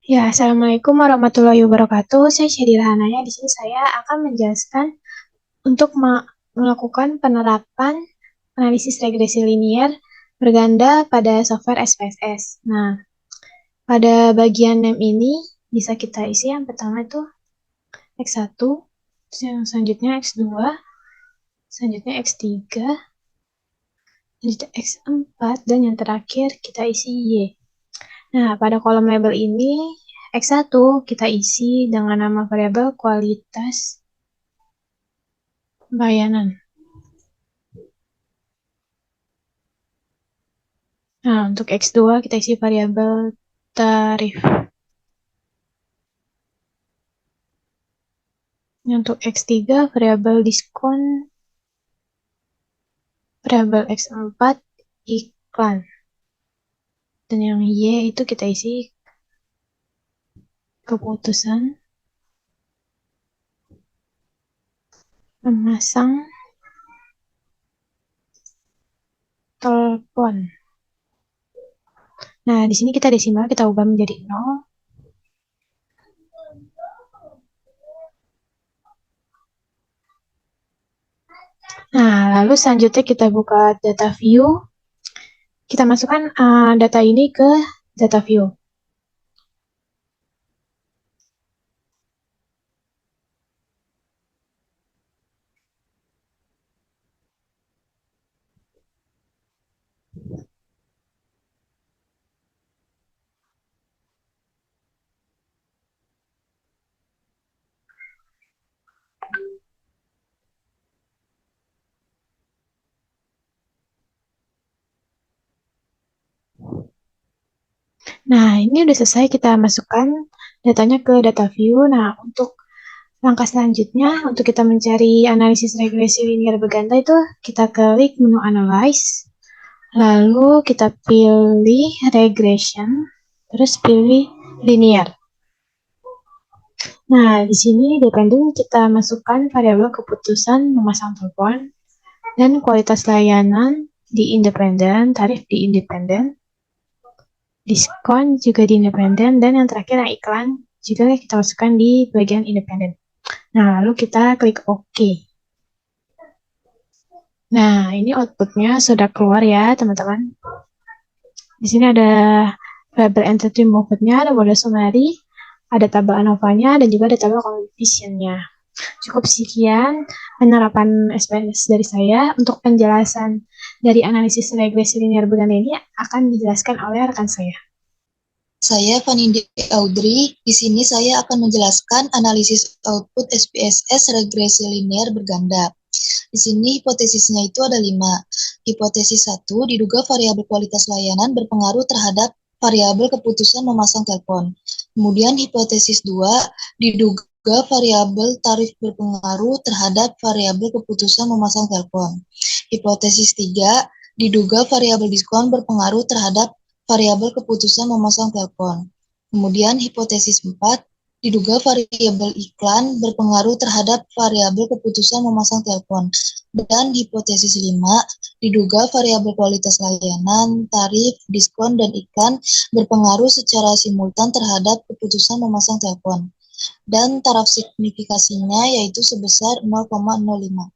Ya, Assalamualaikum warahmatullahi wabarakatuh. Saya Syedila Hanaya. Di sini saya akan menjelaskan untuk melakukan penerapan analisis regresi linier berganda pada software SPSS. Nah, pada bagian name ini bisa kita isi yang pertama itu X1, yang selanjutnya X2, selanjutnya X3, selanjutnya X4, dan yang terakhir kita isi Y. Nah, pada kolom label ini X1 kita isi dengan nama variabel kualitas layanan. Nah, untuk X2 kita isi variabel tarif. Untuk X3 variabel diskon, variabel X4 iklan. Dan yang Y itu kita isi keputusan memasang telepon. Nah, di sini kita desimal kita ubah menjadi 0. Nah, lalu selanjutnya kita buka data view. Kita masukkan data ini ke data view. Nah, ini udah selesai kita masukkan datanya ke data view. Nah, untuk langkah selanjutnya, untuk kita mencari analisis regresi linear berganda itu kita klik menu Analyze, lalu kita pilih Regression, terus pilih Linear. Nah, di sini dependent kita masukkan variabel keputusan memasang telepon dan kualitas layanan di independen, tarif di independen, diskon juga di independen, dan yang terakhir yang iklan juga kita masukkan di bagian independen. Nah, lalu kita klik OK. Nah, ini outputnya sudah keluar ya, teman-teman. Di sini ada variable entity move-nya, ada model summary, ada tabel ANOVA-nya, dan juga ada tabel coefficient-nya. Cukup sekian penerapan SPS dari saya. Untuk penjelasan dari analisis regresi linear berganda ini akan dijelaskan oleh rekan saya. Saya Vanindi Audrey. Di sini saya akan menjelaskan analisis output SPSS regresi linear berganda. Di sini hipotesisnya itu ada 5. Hipotesis 1, diduga variabel kualitas layanan berpengaruh terhadap variabel keputusan memasang telepon. Kemudian hipotesis 2, diduga variabel tarif berpengaruh terhadap variabel keputusan memasang telepon. Hipotesis 3, diduga variabel diskon berpengaruh terhadap variabel keputusan memasang telepon. Kemudian hipotesis 4, diduga variabel iklan berpengaruh terhadap variabel keputusan memasang telepon. Dan hipotesis 5, diduga variabel kualitas layanan, tarif, diskon, dan iklan berpengaruh secara simultan terhadap keputusan memasang telepon. Dan taraf signifikasinya yaitu sebesar 0,05.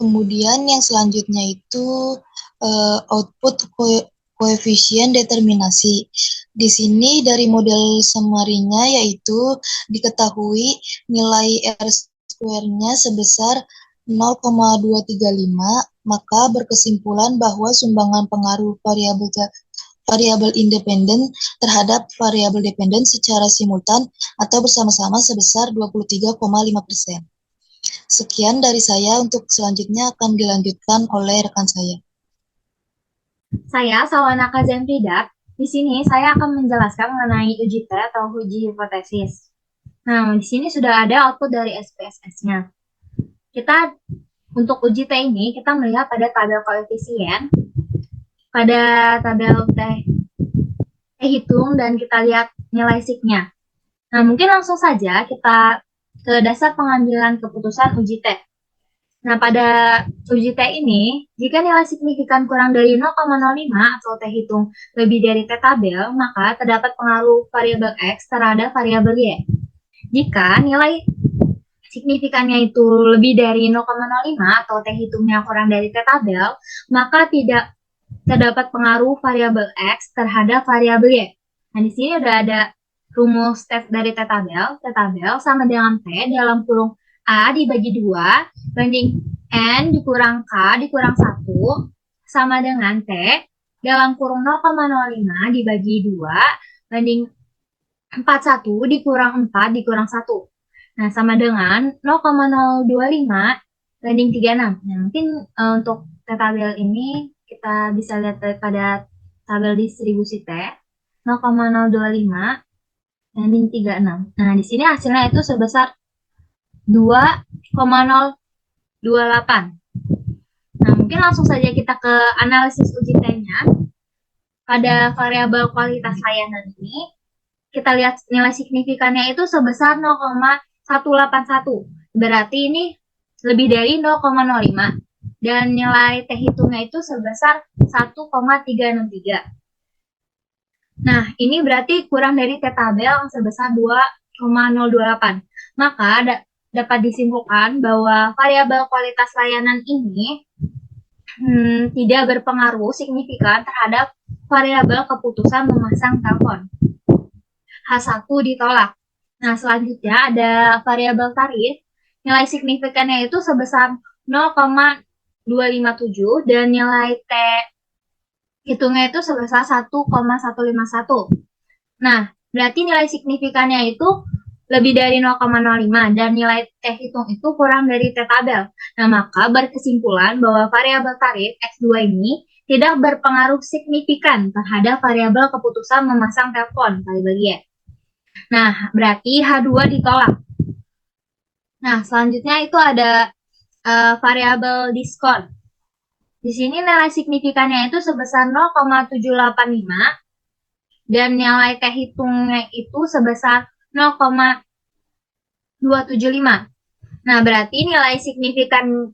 Kemudian yang selanjutnya itu output koefisien determinasi. Di sini dari model summary-nya yaitu diketahui nilai R square-nya sebesar 0,235, maka berkesimpulan bahwa sumbangan pengaruh variabel independen terhadap variabel dependen secara simultan atau bersama-sama sebesar 23,5%. Sekian dari saya, untuk selanjutnya akan dilanjutkan oleh rekan saya. Saya Sawanaka Zenfidat. Di sini saya akan menjelaskan mengenai uji T atau uji hipotesis. Nah, di sini sudah ada output dari SPSS-nya. Kita untuk uji T ini kita melihat pada tabel koefisien, pada tabel T hitung, dan kita lihat nilai sig-nya. Nah, mungkin langsung saja kita ke dasar pengambilan keputusan uji T. Nah, pada uji T ini, jika nilai signifikan kurang dari 0,05 atau T hitung lebih dari T tabel, maka terdapat pengaruh variabel X terhadap variabel Y. Jika nilai signifikannya itu lebih dari 0,05 atau T hitungnya kurang dari T tabel, maka tidak terdapat pengaruh variabel X terhadap variabel Y. Nah, di sini udah ada rumus dari T tabel. T tabel sama dengan T dalam kurung A dibagi 2 banding N dikurang K dikurang 1 sama dengan T dalam kurung 0,05 dibagi 2 banding 41 dikurang 4 dikurang 1. Nah, sama dengan 0,025 banding 36. Nah, mungkin untuk T tabel ini kita bisa lihat pada tabel distribusi T 0,025 banding 36. Nah, di sini hasilnya itu sebesar 2,028. Nah, mungkin langsung saja kita ke analisis uji T-nya. Pada variabel kualitas layanan ini, kita lihat nilai signifikannya itu sebesar 0,181. Berarti ini lebih dari 0,05. Dan nilai T hitungnya itu sebesar 1,363. Nah, ini berarti kurang dari T tabel yang sebesar 2,028. Maka dapat disimpulkan bahwa variabel kualitas layanan ini tidak berpengaruh signifikan terhadap variabel keputusan memasang telepon. H1 ditolak. Nah, selanjutnya ada variabel tarif. Nilai signifikannya itu sebesar 0,257 dan nilai T hitungnya itu sebesar 1,151. Nah, berarti nilai signifikannya itu lebih dari 0,05 dan nilai T hitung itu kurang dari T tabel. Nah, maka berkesimpulan bahwa variabel tarif X2 ini tidak berpengaruh signifikan terhadap variabel keputusan memasang telepon variabel Y. Nah, berarti H2 ditolak. Nah, selanjutnya itu ada variabel diskon. Di sini nilai signifikannya itu sebesar 0,785 dan nilai T hitungnya itu sebesar 0,275. Nah, berarti nilai signifikannya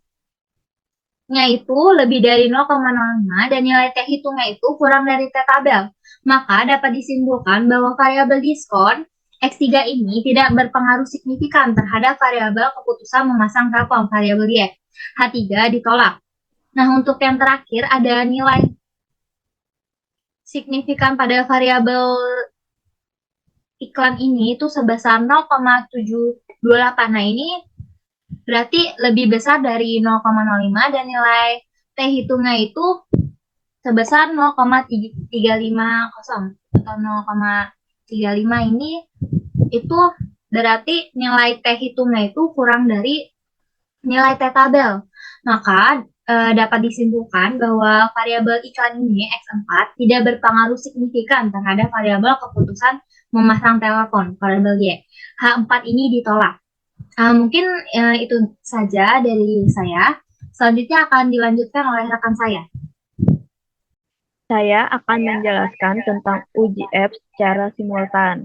itu lebih dari 0,05 dan nilai T hitungnya itu kurang dari T tabel. Maka dapat disimpulkan bahwa variabel diskon X3 ini tidak berpengaruh signifikan terhadap variabel keputusan memasang telepon variabel Y. H3 ditolak. Nah, untuk yang terakhir ada nilai signifikan pada variabel iklan ini itu sebesar 0,728. Nah, ini berarti lebih besar dari 0,05 dan nilai T hitungnya itu sebesar 0,350 atau 0,35 ini itu berarti nilai T hitungnya itu kurang dari nilai T tabel. Maka dapat disimpulkan bahwa variabel iklan ini X4 tidak berpengaruh signifikan terhadap variabel keputusan memasang telepon variabel Y. H4 ini ditolak. Mungkin itu saja dari saya. Selanjutnya akan dilanjutkan oleh rekan saya. Saya akan menjelaskan tentang uji F secara simultan.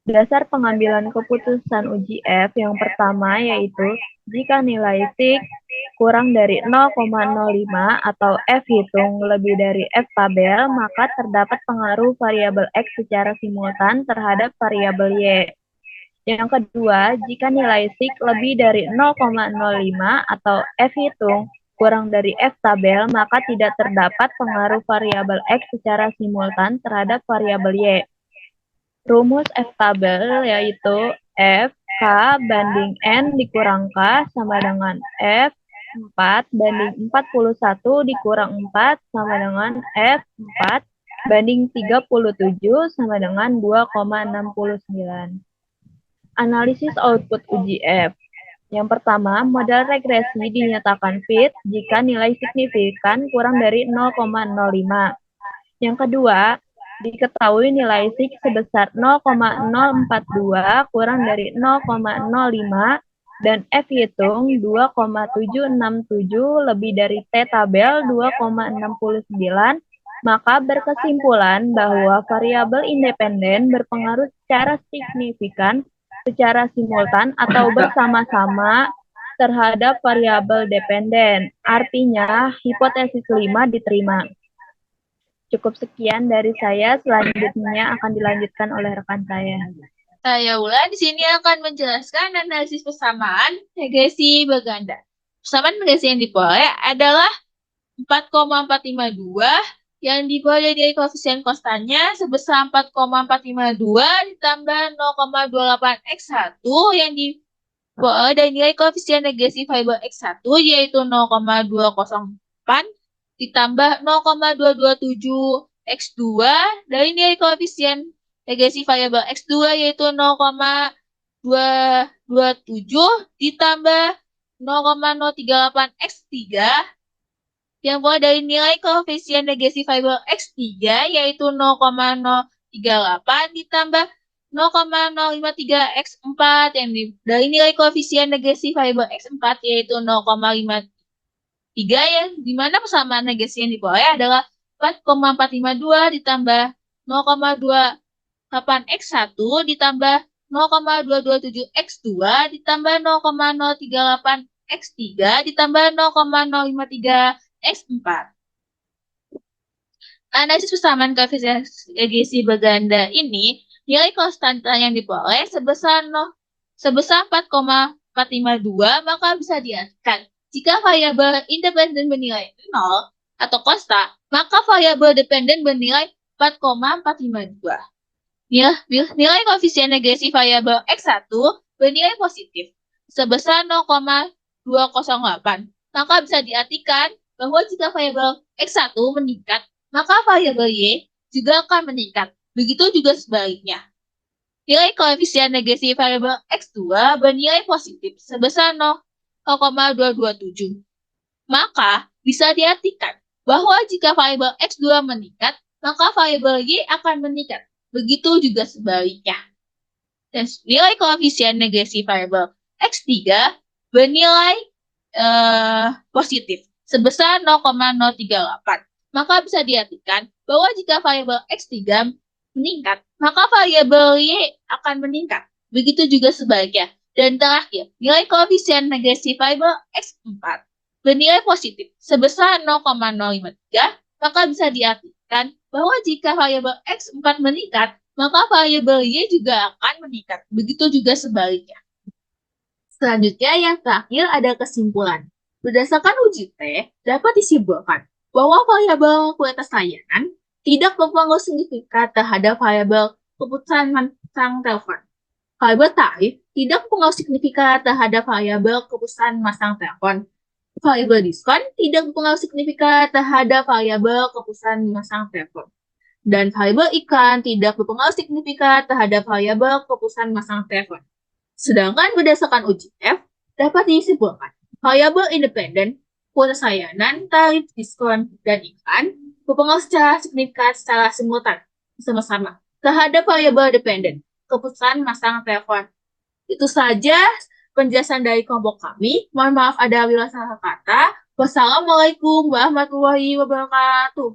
Dasar pengambilan keputusan uji F yang pertama yaitu jika nilai sig kurang dari 0,05 atau F hitung lebih dari F tabel, maka terdapat pengaruh variabel X secara simultan terhadap variabel Y. Yang kedua, jika nilai sig lebih dari 0,05 atau F hitung kurang dari F tabel, maka tidak terdapat pengaruh variabel X secara simultan terhadap variabel Y. Rumus F tabel yaitu F K banding N dikurang K sama dengan F 4 banding 41 dikurang 4 sama dengan F 4 banding 37 sama dengan 2,69. Analisis output uji F. Yang pertama, model regresi dinyatakan fit jika nilai signifikan kurang dari 0,05. Yang kedua, diketahui nilai sig sebesar 0,042 kurang dari 0,05 dan F hitung 2,767 lebih dari T tabel 2,69, maka berkesimpulan bahwa variabel independen berpengaruh secara signifikan, secara simultan atau bersama-sama terhadap variabel dependen. Artinya, hipotesis kelima diterima. Cukup sekian dari saya, selanjutnya akan dilanjutkan oleh rekan saya. Saya Ulan di sini akan menjelaskan analisis persamaan regresi berganda. Persamaan regresi yang diperoleh adalah 4,452 yang diperoleh dari koefisien konstannya sebesar 4,452 ditambah 0,28x1 yang diperoleh dari nilai koefisien regresi variabel x1 yaitu 0,204 ditambah 0,227x2 dari nilai koefisien regresi variabel x2 yaitu 0,227 ditambah 0,038x3 yang buat dari nilai koefisien regresi variabel x3 yaitu 0,038 ditambah 0,053x4 yang dari nilai koefisien regresi variabel x4 yaitu 0,53 yang dimana persamaan regresi yang diperoleh adalah 4,452 ditambah 0,28x1 ditambah 0,227x2 ditambah 0,038x3 ditambah 0,053x4. Analisis persamaan koefisien regresi berganda ini, nilai konstanta yang diperoleh sebesar 4,452, maka bisa diartikan jika variabel independen bernilai 0 atau konsta, maka variabel dependen bernilai 4,452. Nilai koefisien regresi variabel x1 bernilai positif sebesar 0,208. Maka bisa diartikan bahwa jika variabel x1 meningkat, maka variabel y juga akan meningkat. Begitu juga sebaliknya. Nilai koefisien regresi variabel x2 bernilai positif sebesar 0,227. Maka bisa diartikan bahwa jika variabel x2 meningkat, maka variabel y akan meningkat. Begitu juga sebaliknya. Dan nilai koefisien regresi variabel x3 bernilai positif sebesar 0,038. Maka bisa diartikan bahwa jika variabel x3 meningkat, maka variabel y akan meningkat. Begitu juga sebaliknya. Dan terakhir, nilai koefisien regresi variabel x4 bernilai positif sebesar 0,053, maka bisa diartikan bahwa jika variabel x4 meningkat, maka variabel y juga akan meningkat. Begitu juga sebaliknya. Selanjutnya, yang terakhir ada kesimpulan. Berdasarkan uji T, dapat disimpulkan bahwa variabel kualitas layanan tidak berpengaruh signifikan terhadap variabel keputusan masang telepon. Variabel tarif tidak berpengaruh signifikan terhadap variabel keputusan masang telepon. Variabel diskon tidak berpengaruh signifikan terhadap variabel keputusan memasang telepon. Dan variabel iklan tidak berpengaruh signifikan terhadap variabel keputusan memasang telepon. Sedangkan berdasarkan uji F, dapat disimpulkan variabel independen, kualitas layanan, tarif, diskon, dan iklan berpengaruh secara signifikan secara simultan bersama-sama terhadap variabel dependen, keputusan memasang telepon. Itu saja penjelasan dari kelompok kami. Mohon maaf ada salah kata. Wassalamualaikum warahmatullahi wabarakatuh.